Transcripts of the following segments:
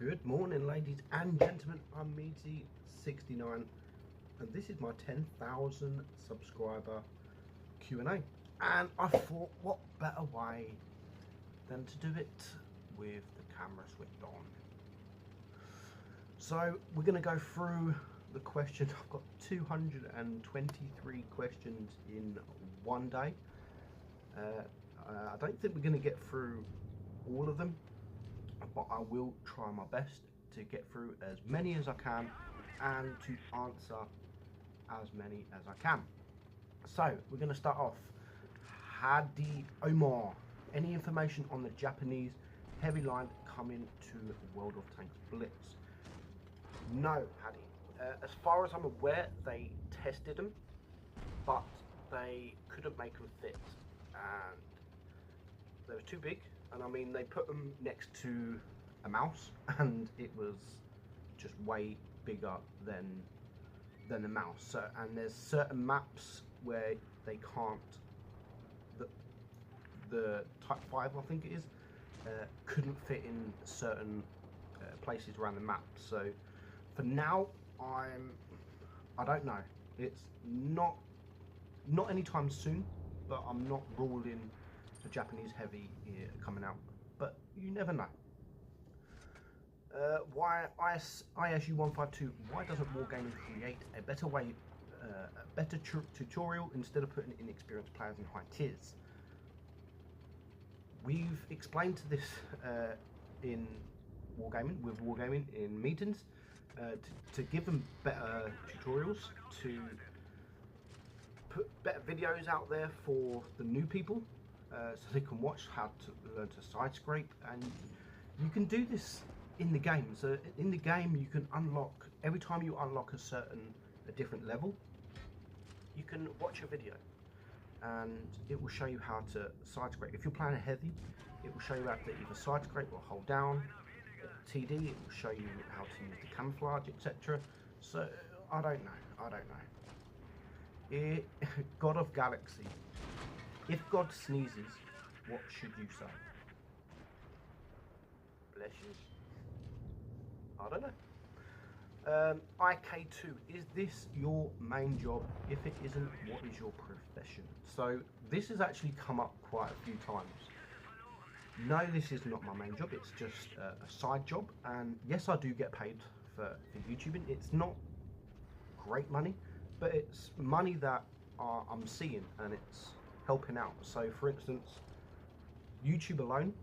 Good morning, ladies and gentlemen. I'm Meaty69 and this is my 10,000 subscriber Q&A, and I thought what better way than to do it with the camera switched on. So we're going to go through the questions. I've got 223 questions in one day. I don't think we're going to get through all of them, but I will try my best to get through as many as I can and to answer as many as I can. So we're going to start off. Hadi Omar, any information on the Japanese heavy line coming to World of Tanks Blitz? No, Hadi. As far as I'm aware, they tested them, but they couldn't make them fit, and they were too big. And I mean, they put them next to a mouse and it was just way bigger than the mouse. So, and there's certain maps where they can't, the Type 5 I think it is, couldn't fit in certain places around the map. So for now, I don't know. It's not anytime soon, but I'm not ruling the Japanese heavy coming out, but you never know. Why ISU152? Why doesn't Wargaming create a better way, a better tutorial instead of putting inexperienced players in high tiers? We've explained to this in Wargaming in meetings, to give them better tutorials, to put better videos out there for the new people, so they can watch how to learn to side scrape. And you can do this in the game. So in the game you can unlock, every time you unlock a different level, you can watch a video and it will show you how to side scrape. If you're playing a heavy, it will show you how to either side scrape or hold down. TD, it will show you how to use the camouflage, etc. So I don't know. God of Galaxy, if God sneezes, what should you say? Bless you. I don't know. IK2, is this your main job? If it isn't, what is your profession? So this has actually come up quite a few times. No, this is not my main job. It's just a side job. And yes, I do get paid for YouTubing. It's not great money, but it's money that I'm seeing and it's helping out. So for instance, YouTube alone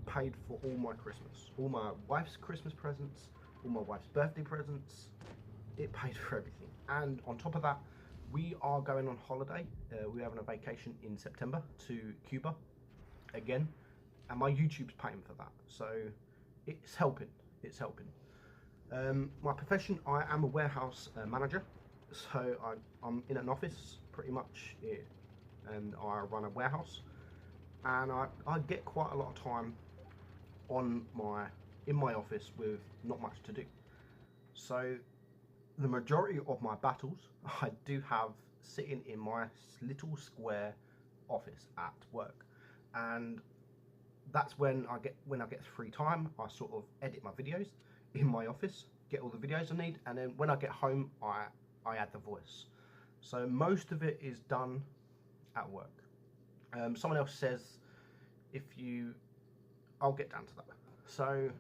paid for all my Christmas, all my wife's Christmas presents, all my wife's birthday presents. It paid for everything. And on top of that, we are going on holiday. We're having a vacation in September to Cuba again, and my YouTube's paying for that. So it's helping. My profession, I am a warehouse manager. So I'm in an office pretty much here, and I run a warehouse, and I get quite a lot of time in my office with not much to do. So the majority of my battles I do have sitting in my little square office at work, and that's when I get free time. I sort of edit my videos in my office, get all the videos I need, and then when I get home I add the voice. So most of it is done at work. Someone else says, I'll get down to that. So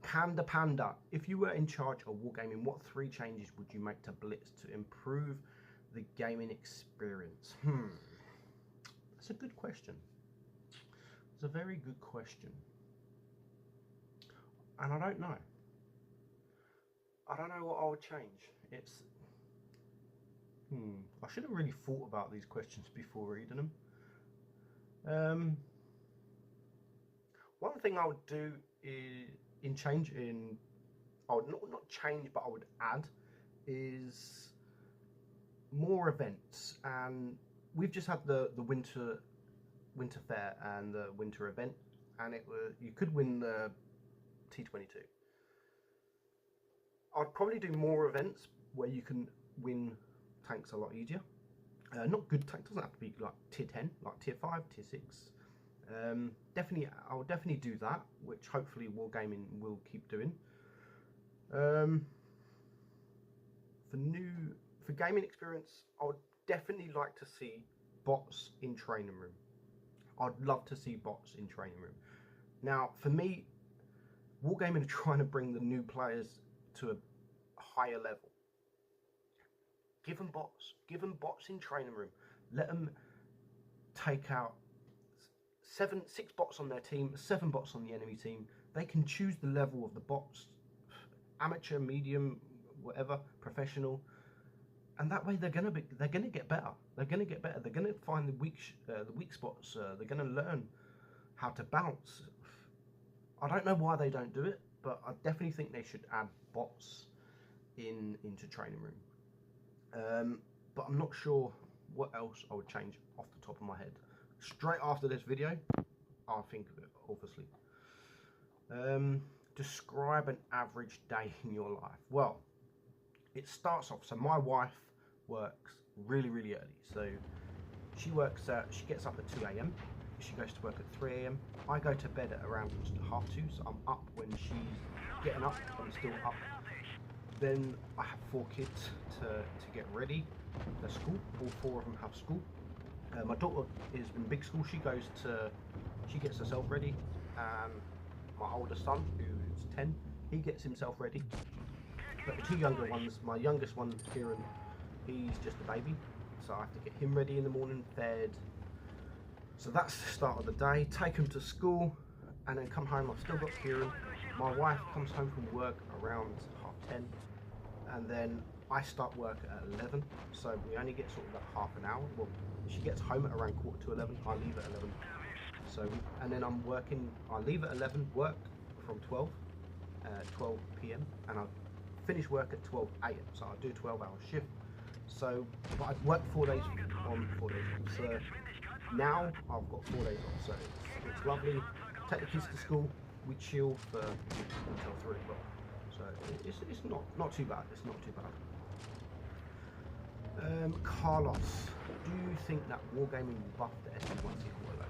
Panda, if you were in charge of Wargaming, what 3 changes would you make to Blitz to improve the gaming experience? That's a good question. It's a very good question. And I don't know. I don't know what I would change. I should have really thought about these questions before reading them. One thing I would do is I would not change, but I would add, is more events. And we've just had the winter fair and the winter event, and you could win the T22. I'd probably do more events where you can win tanks a lot easier. Not good tanks, doesn't have to be like tier 10, like tier 5, tier 6, I'll definitely do that, which hopefully Wargaming will keep doing. For gaming experience, I would definitely like to see bots in training room. I'd love to see bots in training room. Now, for me, Wargaming are trying to bring the new players to a higher level. Give them bots in training room. Let them take out 6 bots on their team, 7 bots on the enemy team. They can choose the level of the bots, amateur, medium, whatever, professional, and that way they're gonna get better. They're gonna find the weak spots. They're gonna learn how to bounce. I don't know why they don't do it, but I definitely think they should add bots into training room. But I'm not sure what else I would change off the top of my head. Straight after this video, I'll think of it, obviously. Describe an average day in your life. Well, it starts off, so my wife works really early. So she gets up at 2 AM, she goes to work at 3 AM. I go to bed at around 2:30, so I'm up when she's getting up, I'm still up. Then I have 4 kids to get ready for school. All 4 of them have school. My daughter is in big school. She gets herself ready. My older son, who's 10, he gets himself ready. But the 2 younger ones, my youngest one, Kieran, he's just a baby, so I have to get him ready in the morning, fed. So that's the start of the day. Take him to school, and then come home. I've still got Kieran. My wife comes home from work around 10:30, and then I start work at 11. So we only get sort of like half an hour. Well, she gets home at around 11:15. I leave at 11. So, and then I'm working. I leave at 11. Work from 12 PM, and I finish work at 12 AM. So I do a 12-hour shift. So, but I work 4 days on, 4 days off. So now I've got 4 days off. So it's lovely. Take the kids to school. We chill until 3 o'clock. So it's not too bad. It's not too bad. Carlos, do you think that Wargaming will buff the SP1C Hall logo?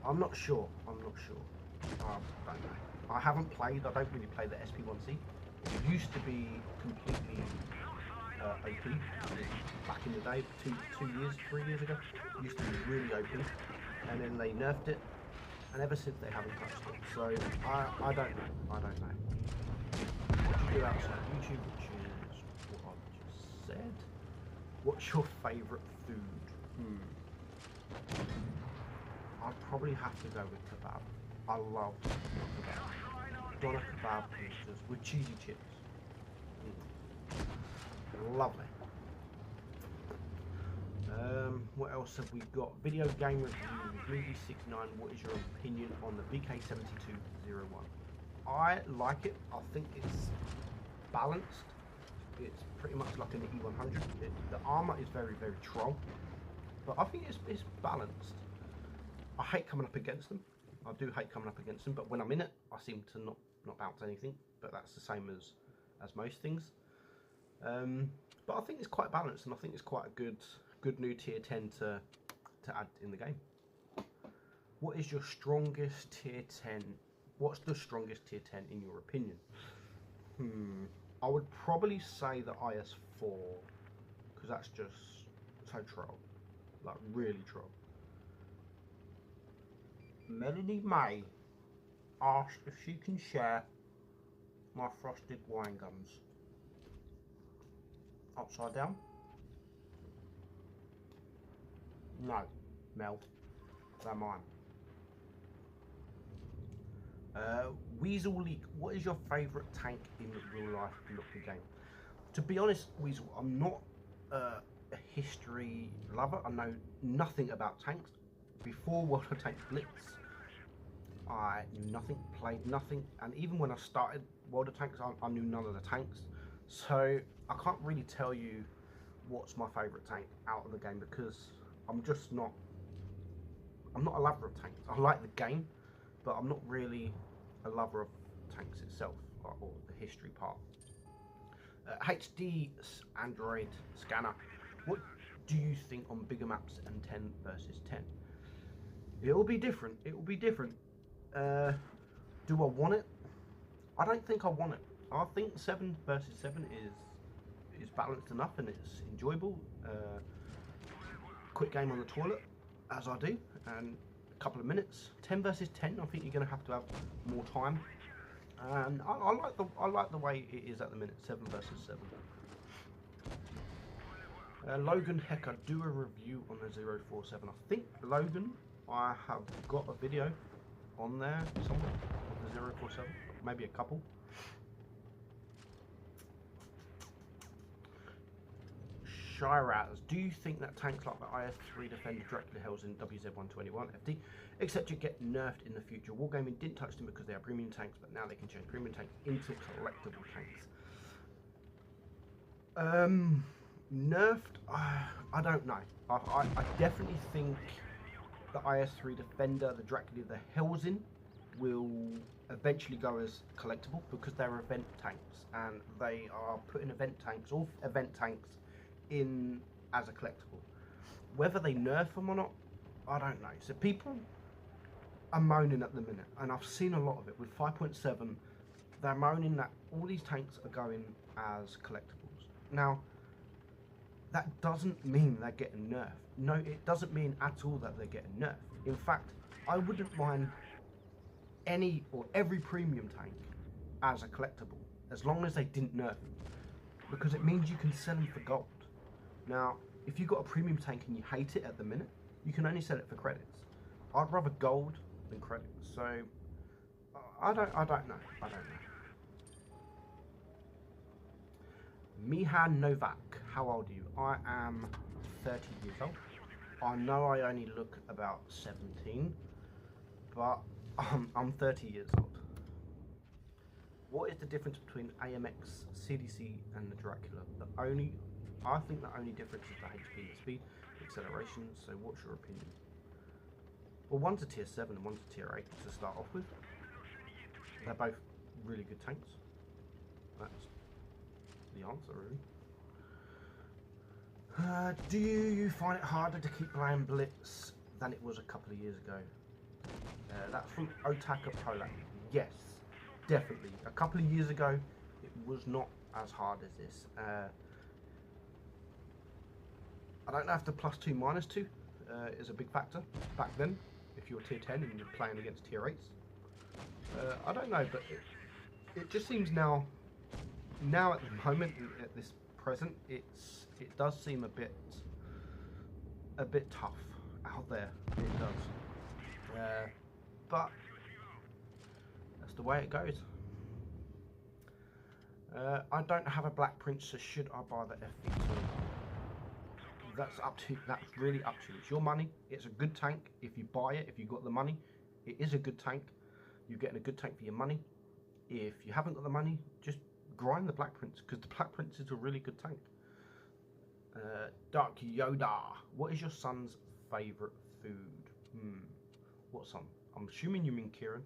I'm not sure. I don't know. I haven't played. I don't really play the SP1C. It used to be completely OP back in the day, 3 years ago. It used to be really OP, and then they nerfed it, and ever since they haven't touched it. So I don't know. What do you do outside YouTube, which is what I've just said. What's your favourite food? I'd probably have to go with kebab. I love kebab. Doner kebab with cheesy chips. Lovely. What else have we got? Video game review. Movie69. What is your opinion on the VK7201? I like it. I think it's balanced. It's pretty much like an E100. The armor is very troll, but I think it's balanced. I hate coming up against them. I do hate coming up against them, but when I'm in it, I seem to not bounce anything. But that's the same as most things. But I think it's quite balanced, and I think it's quite a good new tier 10 to add in the game. What is your strongest tier 10? What's the strongest tier 10 in your opinion? I would probably say the IS4, because that's just so troll, like really troll. Melanie May asked if she can share my frosted wine gums. Upside down? No, Mel, they're mine. Weasel Leak, what is your favourite tank in real life looking game? To be honest, Weasel, I'm not a history lover. I know nothing about tanks. Before World of Tanks Blitz, I knew nothing, played nothing, and even when I started World of Tanks, I knew none of the tanks. So I can't really tell you what's my favourite tank out of the game, because I'm not a lover of tanks. I like the game, but I'm not really a lover of tanks itself, or the history part. HD Android scanner, what do you think on bigger maps and 10 versus 10? It will be different. It will be different. Do I want it? I don't think I want it. I think 7 versus 7 is balanced enough and it's enjoyable. Quick game on the toilet, as I do, and a couple of minutes. 10 versus 10. I think you're going to have more time. And I like the way it is at the minute. 7 versus 7. Logan Hecker, do a review on the 047. I think Logan, I have got a video on there somewhere of the 047, maybe a couple. Shiraz, do you think that tanks like the IS-3 Defender directly held in WZ-121 FD, except you get nerfed in the future? Wargaming didn't touch them because they are premium tanks, but now they can change premium tanks into collectible tanks. Nerfed? I don't know. I definitely think the IS-3 Defender, the Dracula, the Hellsin will eventually go as collectible because they're event tanks and they are putting event tanks, all event tanks, in as a collectible. Whether they nerf them or not, I don't know. So people are moaning at the minute, and I've seen a lot of it with 5.7. They're moaning that all these tanks are going as collectibles. Now, that doesn't mean they're getting nerfed. No, it doesn't mean at all that they're getting nerfed. In fact, I wouldn't mind any or every premium tank as a collectible, as long as they didn't nerf them, because it means you can sell them for gold. Now, if you've got a premium tank and you hate it at the minute, you can only sell it for credits. I'd rather gold than credits. So I don't know. Mihan Novak, how old are you? I am 30 years old. I know I only look about 17, but I'm 30 years old. What is the difference between AMX, CDC, and the Dracula? I think the only difference is the HP and the speed, acceleration. So, what's your opinion? Well, one's a tier 7 and one's a tier 8 to start off with. They're both really good tanks. That's the answer, really. Do you find it harder to keep playing Blitz than it was a couple of years ago? That's from Otaka Polak. Yes, definitely. A couple of years ago, it was not as hard as this. I don't know if the +2 -2 is a big factor back then, if you're tier 10 and you're playing against tier 8s. I don't know, but it just seems now at the moment, at this present, it does seem a bit tough out there. It does. But that's the way it goes. I don't have a Black Prince, so should I buy the FV2? That's really up to you. It's your money. It's a good tank. If you buy it, if you've got the money, it is a good tank. You're getting a good tank for your money. If you haven't got the money, just grind the Black Prince, because the Black Prince is a really good tank. Dark Yoda, what is your son's favourite food? What son? I'm assuming you mean Kieran.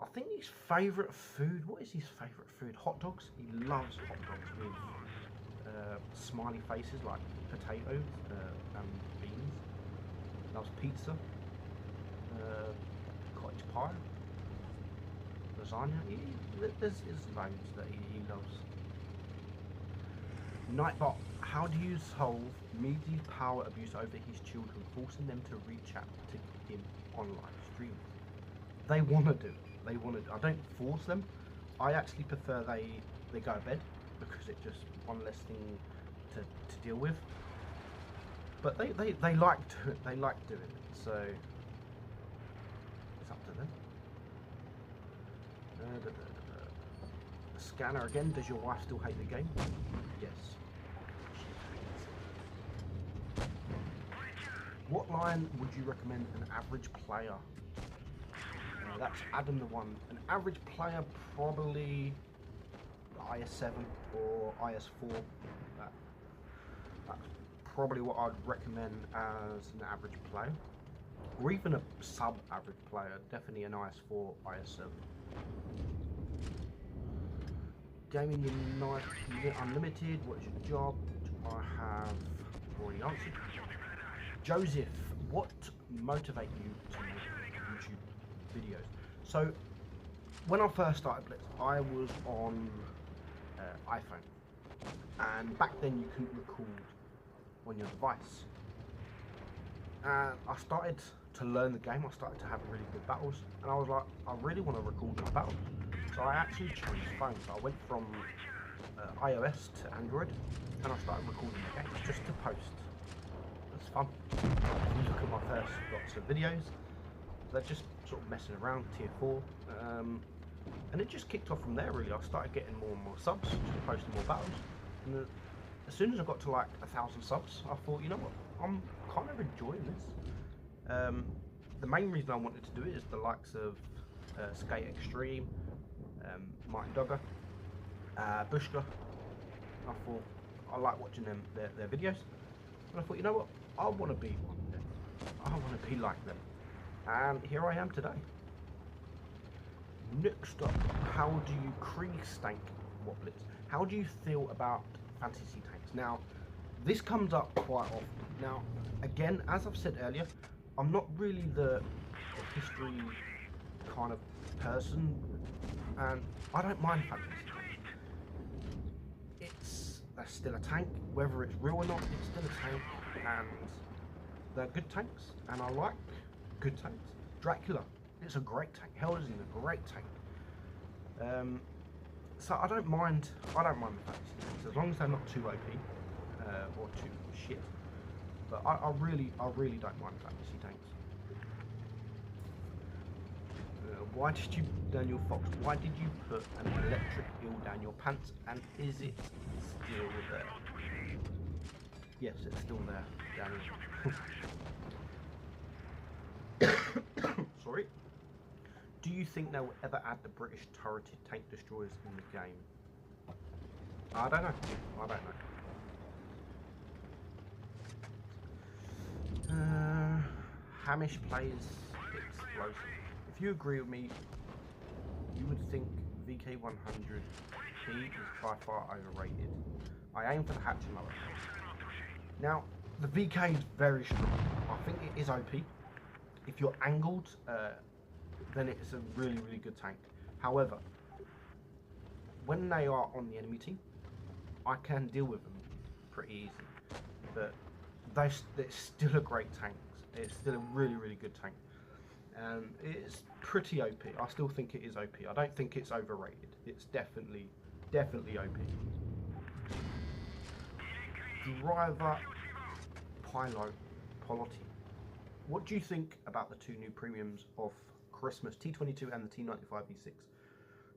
I think his favourite food, what is his favourite food? Hot dogs. He loves hot dogs with smiley faces like potatoes and beans. Loves pizza, cottage pie, lasagna. There's loads that he loves. Nightbot, how do you solve Meaty's power abuse over his children, forcing them to reach out to him on live streams? They want to do it. They want to. I don't force them. I actually prefer they go to bed, because it's just one less thing to deal with. But they like to it. They like doing it. So it's up to them. Scanner again. Does your wife still hate the game? Yes. What line would you recommend an average player? That's Adam the One. An average player, probably IS-7 or IS-4. That's probably what I'd recommend as an average player. Or even a sub-average player. Definitely an IS-4, IS-7. Gaming Unlimited, what is your job? I have already answered. Joseph, what motivate you to make YouTube videos. So when I first started Blitz, I was on iPhone, and back then you couldn't record on your device. And I started to learn the game. I started to have really good battles, and I was like, I really want to record my battles. So I actually changed phones. So I went from iOS to Android, and I started recording the games just to post. It's fun. If you look at my first lots of videos, they're just sort of messing around, tier 4, and it just kicked off from there. Really, I started getting more and more subs, just posting more battles, and as soon as I got to like 1,000 subs, I thought, you know what, I'm kind of enjoying this. The main reason I wanted to do it is the likes of Skate Extreme, Mighty Dogger, Bushka. I thought I like watching their videos, and I thought, you know what, I want to be one of them. I want to be like them, and here I am today. Next up, how do you crease tank Wotblitz? How do you feel about fantasy tanks? Now, this comes up quite often. Now, again, as I've said earlier, I'm not really the history kind of person, and I don't mind fantasy tanks. That's still a tank, whether it's real or not, it's still a tank, and they're good tanks, and I like good tanks. Dracula, it's a great tank. Hell's in a great tank. So I don't mind the fantasy tanks as long as they're not too OP or too shit. But I really don't mind fantasy tanks. Why did you, Daniel Fox? Why did you put an electric eel down your pants? And is it still there? Yes, it's still there, Daniel. Sorry. Do you think they'll ever add the British turreted tank destroyers in the game? I don't know. Hamish plays explosive. If you agree with me, you would think VK100P is by far overrated. I aim for the hatch and lower. Now, the VK is very strong. I think it is OP. If you're angled, then it's a really good tank. However, when they are on the enemy team, I can deal with them pretty easy. But it's still a great tank. It's still a really good tank. And it's pretty OP. I still think it is OP. I don't think it's overrated. It's definitely OP. Driver Pilo Polity. What do you think about the two new premiums of Christmas, T22 and the T95 V6?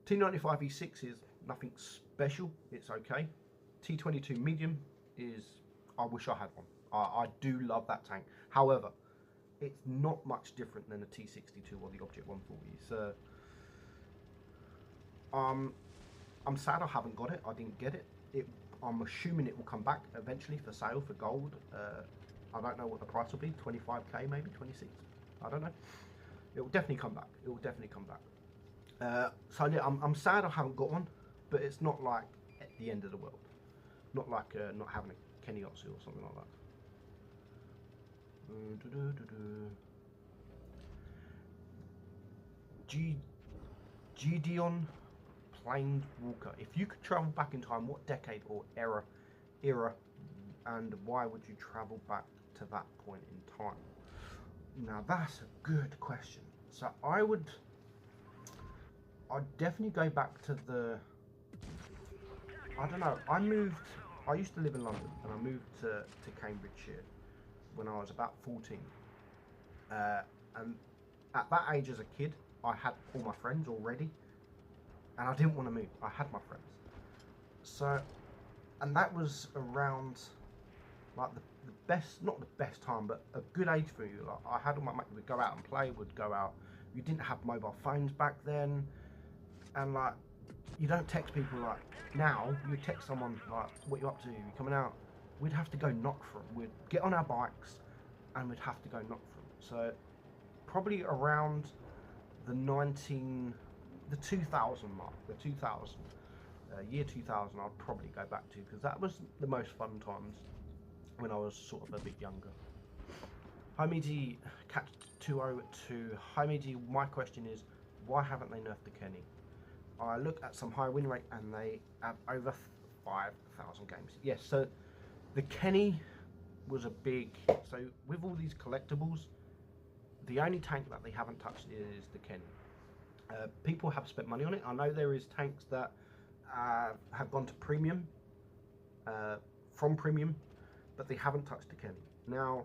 T95 V6 is nothing special, it's okay. T22 medium is, I wish I had one. I do love that tank. However, it's not much different than the T62 or the Object 140. So, I'm sad I haven't got it. I didn't get it. I'm assuming it will come back eventually for sale for gold. I don't know what the price will be. 25k maybe, 26. I don't know. It will definitely come back. It will definitely come back. So yeah, I'm sad I haven't got one, but it's not like at the end of the world. Not like not having a Kenny Otsu or something like that. Gideon Planed Walker. If you could travel back in time, what decade or era, and why would you travel back to that point in time? Now that's a good question. So I'd definitely go back to the, I don't know, I used to live in London, and I moved to Cambridgeshire when I was about 14. And at that age as a kid, I had all my friends already, and I didn't want to move. I had my friends. So, and that was around like the best, not the best time, but a good age for you. Like, I had all my mates, we'd go out and play, we'd go out. You didn't have mobile phones back then, and like, you don't text people like now. You text someone like, what you up to? You coming out? We'd have to go knock for them. We'd get on our bikes and we'd have to go knock for them. So probably around the 2000 mark, the 2000, year 2000, I'd probably go back to, because that was the most fun times when I was sort of a bit younger. Hi Meaty, Cat 202. Hi Meaty, my question is, why haven't they nerfed the Kenny? I look at some high win rate and they have over 5,000 games. Yes, so the Kenny was a big. So with all these collectibles, the only tank that they haven't touched is the Kenny. People have spent money on it. I know there is tanks that have gone to premium, from premium, but they haven't touched the Kenny. Now,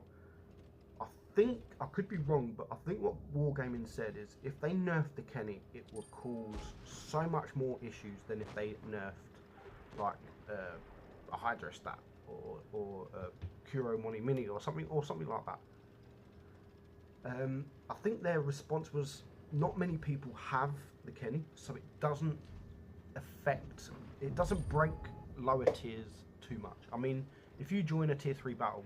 I think, I could be wrong, but I think what Wargaming said is if they nerf the Kenny, it will cause so much more issues than if they nerfed like a Hydrostat or a Kuro Moni Mini or something like that. I think their response was not many people have the Kenny, so it doesn't affect, it doesn't break lower tiers too much. I mean, if you join a tier 3 battle,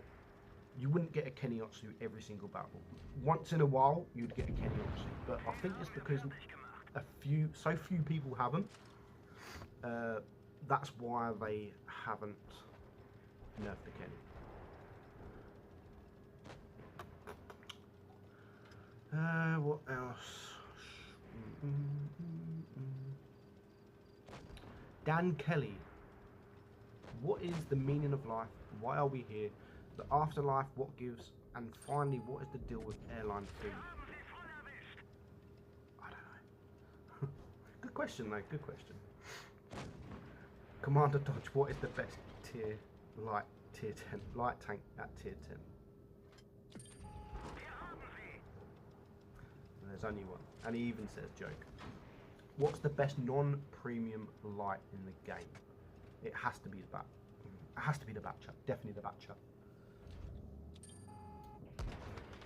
you wouldn't get a Kenny Otsu every single battle. Once in a while, you'd get a Kenny Otsu, but I think it's because so few people have them. That's why they haven't nerfed the Kenny. What else? Dan Kelly. What is the meaning of life? Why are we here? The afterlife, what gives? And finally, what is the deal with airline food? I don't know. Good question though, good question. Commander Dodge, what is the best tier 10 light tank at tier 10? And there's only one. And he even says joke. What's the best non-premium light in the game? It has to be the Bat. It has to be the Batcher. Definitely the Batcher.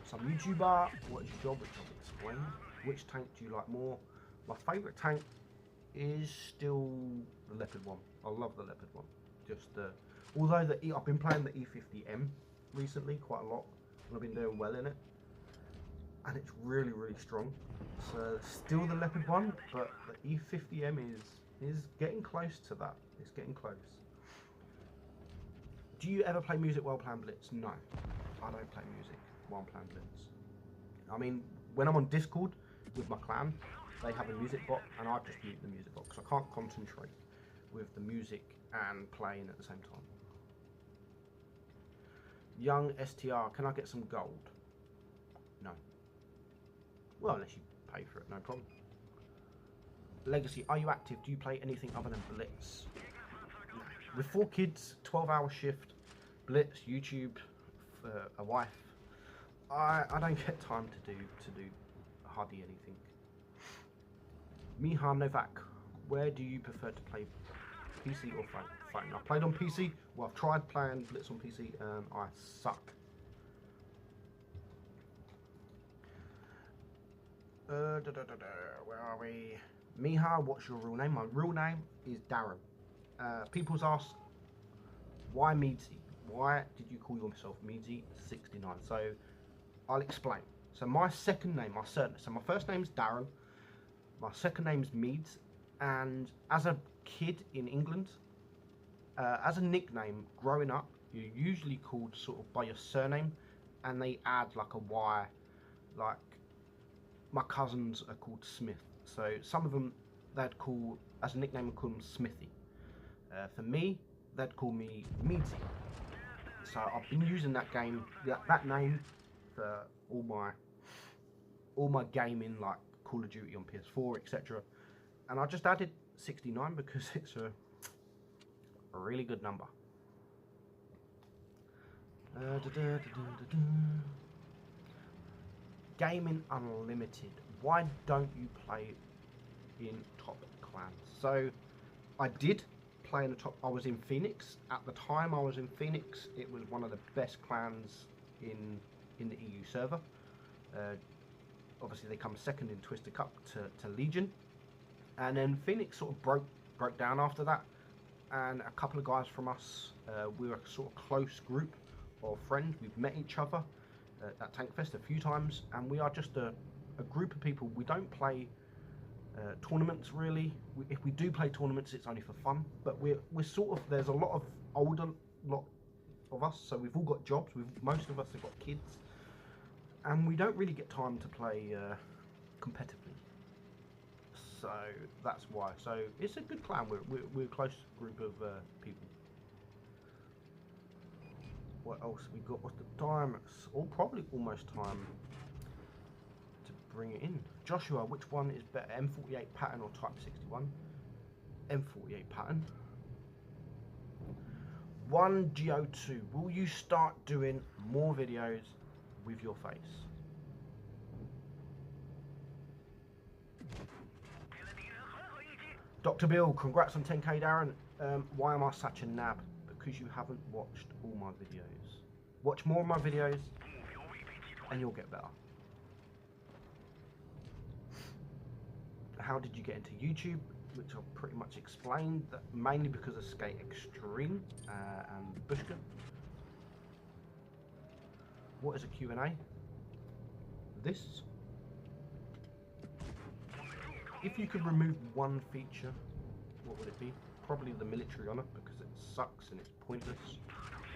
Some YouTuber, what is your job? Which I'll explain. Which tank do you like more? My favourite tank is still the Leopard one. I love the Leopard one. Just although I've been playing the E50M recently quite a lot, and I've been doing well in it, and it's really strong. So still the Leopard one, but the E50M is getting close to that. It's getting close. Do you ever play music while playing Blitz? No, I don't play music while playing Blitz. I mean, when I'm on Discord with my clan, they have a music bot, and I just mute the music bot because I can't concentrate with the music and playing at the same time. Young STR, can I get some gold? No. Well, unless you pay for it, no problem. Legacy, are you active? Do you play anything other than Blitz? No. With 4 kids, 12-hour shift, Blitz, YouTube, a wife, I don't get time to do hardly anything. Miha Novak, where do you prefer to play, PC or phone? I've played on PC. Well, I've tried playing Blitz on PC and I suck. Where are we? Miha, what's your real name? My real name is Darren. People's ask, why Meadsy? Why did you call yourself Meadsy69? So I'll explain. So my second name, my surname. So my first name's Darren. My second name's Meads. And as a kid in England, as a nickname, growing up, you're usually called sort of by your surname, and they add like a Y. Like my cousins are called Smith. So some of them, they'd call, as a nickname, call them Smithy. For me, they'd call me Meadsy. So I've been using that name for all my gaming, like Call of Duty on PS4, etc. And I just added 69 because it's a really good number. Gaming Unlimited. Why don't you play in top clans? So I did play in the top. I was in Phoenix at the time. I was in Phoenix. It was one of the best clans in the EU server. Obviously, they come second in Twisted Cup to Legion, and then Phoenix sort of broke down after that. And a couple of guys from us, we were a sort of close group of friends. We've met each other at Tankfest a few times, and we are just a group of people. We don't play tournaments really. If we do play tournaments, it's only for fun. But we're sort of, there's a lot of us, so we've all got jobs. Most of us have got kids. and we don't really get time to play competitively. So that's why. So it's a good clan. We're a close group of people. What else we got? What's the time? It's all probably almost time to bring it in. Joshua, which one is better, M48 pattern or Type 61? M48 pattern. 1GO2. Will you start doing more videos with your face? Dr. Bill, congrats on 10k, Darren. Why am I such a nab? Because you haven't watched all my videos. Watch more of my videos and you'll get better. How did you get into YouTube? Which I've pretty much explained, that mainly because of Skate Extreme and Bushka. What is a Q&A? This. If you could remove one feature, what would it be? Probably the military honour, because it sucks and it's pointless.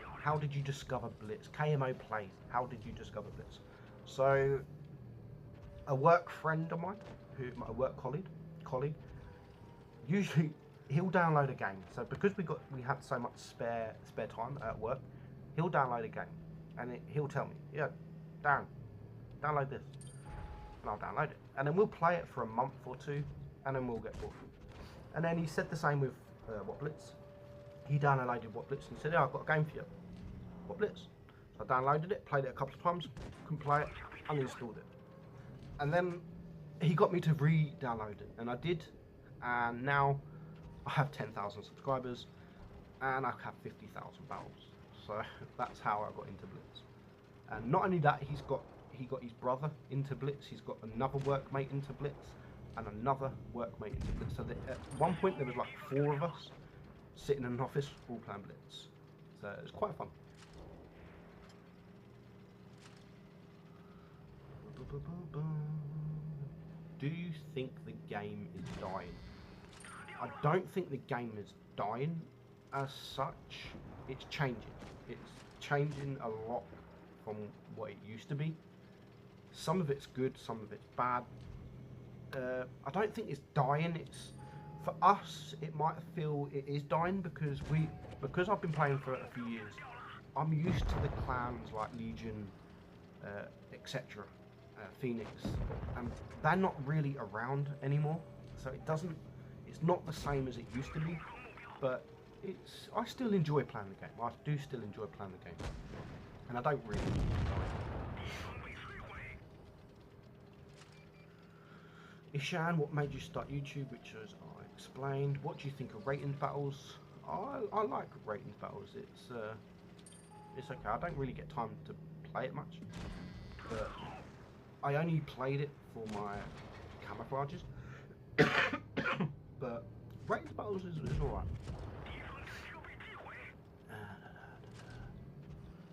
How did you discover Blitz? KMO plays. How did you discover Blitz? So, a work friend of mine, a work colleague, usually he'll download a game. So because we had so much spare time at work, he'll download a game, and he'll tell me, yeah, Darren, download this, and I'll download it, and then we'll play it for a month or two, and then we'll get bored. And then he said the same with Wotb. He downloaded Wotb and said, yeah, I've got a game for you. Wotb. So I downloaded it, played it a couple of times, couldn't play it, uninstalled it, and then he got me to re-download it, and I did. And now I have 10,000 subscribers and I have 50,000 battles. So that's how I got into Blitz. And not only that, he got his brother into Blitz, he's got another workmate into Blitz, and another workmate into Blitz. So at one point there was like 4 of us sitting in an office all playing Blitz. So it's quite fun. Do you think the game is dying? I don't think the game is dying as such. It's changing. It's changing a lot from what it used to be. Some of it's good, some of it's bad. I don't think it's dying. It's, for us, it might feel it is dying because I've been playing for a few years. I'm used to the clans like Legion, etc. Phoenix, and they're not really around anymore, so it's not the same as it used to be, but I still enjoy playing the game. I do still enjoy playing the game, and I don't really Ishan, what made you start YouTube? Which as I explained. What do you think of ratings battles? I like ratings battles. It's okay. I don't really get time to play it much, but I only played it for my camouflages, but ratings battles is alright.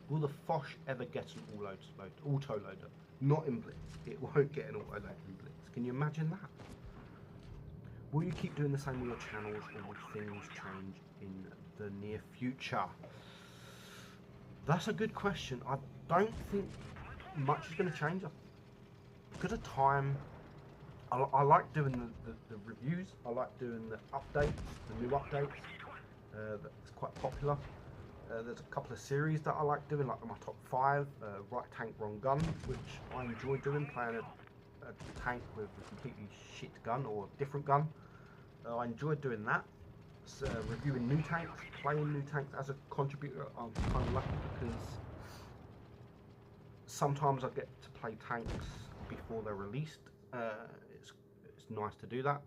Will the Foch ever get an auto-loader? Not in Blitz. It won't get an auto-loader in Blitz. Can you imagine that? Will you keep doing the same with your channels, or will things change in the near future? That's a good question. I don't think much is going to change. Because of time, I like doing the reviews, I like doing the updates, the new updates, that's quite popular. There's a couple of series that I like doing, like my top 5, right tank, wrong gun, which I enjoy doing, playing a tank with a completely shit gun or a different gun. I enjoy doing that. So, reviewing new tanks, playing new tanks as a contributor, I'm kind of lucky because sometimes I get to play tanks before they're released. It's nice to do that.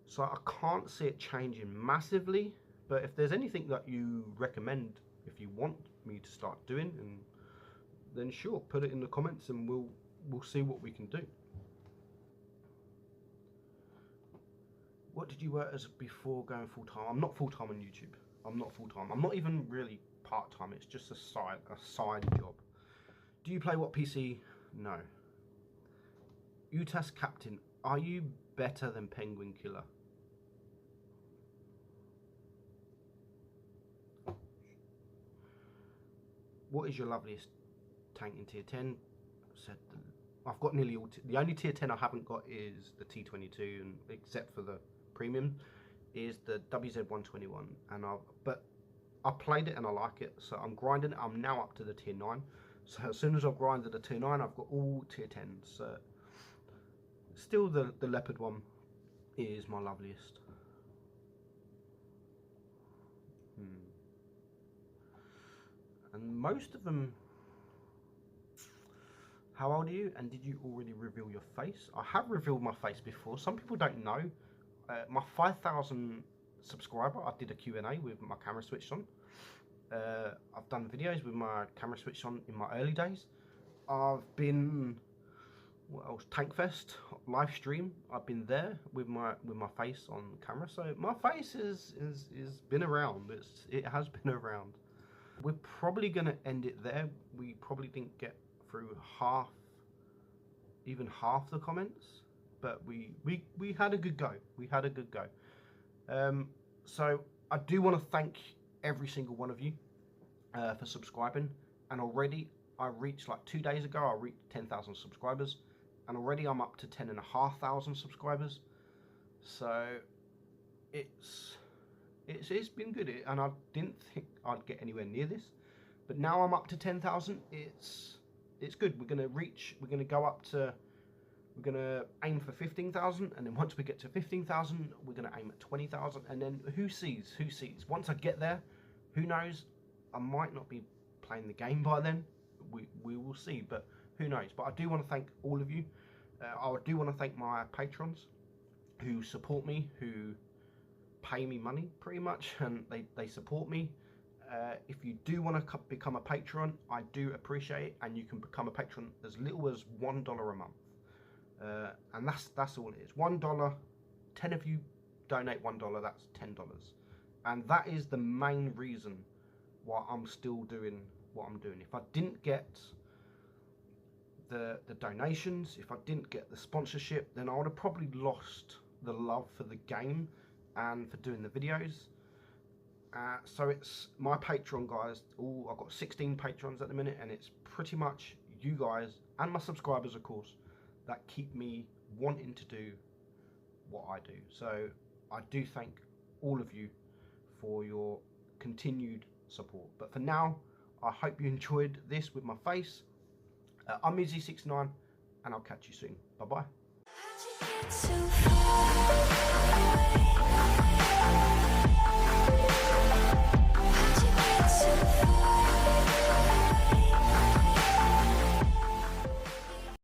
So I can't see it changing massively, but if there's anything that you recommend, if you want me to start doing, and then sure, put it in the comments and we'll see what we can do. What did you work as before going full-time? I'm not full-time on YouTube. I'm not full-time. I'm not even really part-time. It's just a side job. Do you play what PC? No. UTAS Captain, are you better than Penguin Killer? What is your loveliest tank in tier 10? said I've got nearly all. The only tier 10 I haven't got is the T22, and except for the premium, is the WZ121. And I played it and I like it, so I'm grinding it. I'm now up to the tier 9. So as soon as I've grinded the tier 9, I've got all tier 10s. Still, the leopard one is my loveliest. And most of them. How old are you, and did you already reveal your face? I have revealed my face before. Some people don't know. My 5,000 subscriber, I did a Q&A with my camera switched on. I've done videos with my camera switched on in my early days. I've been, what else? Tankfest live stream. I've been there with my face on camera. So my face is been around. It has been around. We're probably gonna end it there. We probably didn't get through even half the comments, but we had a good go. We had a good go. So I do want to thank every single one of you for subscribing. And already I reached, like 2 days ago, I reached 10,000 subscribers, and already I'm up to 10,500 subscribers. So it's been good, and I didn't think I'd get anywhere near this, but now I'm up to 10,000. It's good. We're gonna aim for 15,000, and then once we get to 15,000, we're gonna aim at 20,000, and then who sees? Once I get there, who knows? I might not be playing the game by then. We will see, but who knows? But I do want to thank all of you. I do want to thank my patrons who support me, who pay me money pretty much, and they support me. If you do want to become a patron, I do appreciate it, and you can become a patron as little as $1 a month, and that's all it is. $1. 10 of you donate $1. That's $10, and that is the main reason why I'm still doing what I'm doing. If I didn't get the donations, if I didn't get the sponsorship, then I would have probably lost the love for the game and for doing the videos. So it's my Patreon guys. I've got 16 patrons at the minute, and it's pretty much you guys and my subscribers, of course, that keep me wanting to do what I do. So I do thank all of you for your continued support. But for now, I hope you enjoyed this with my face. I'm Izzy69, and I'll catch you soon. Bye bye.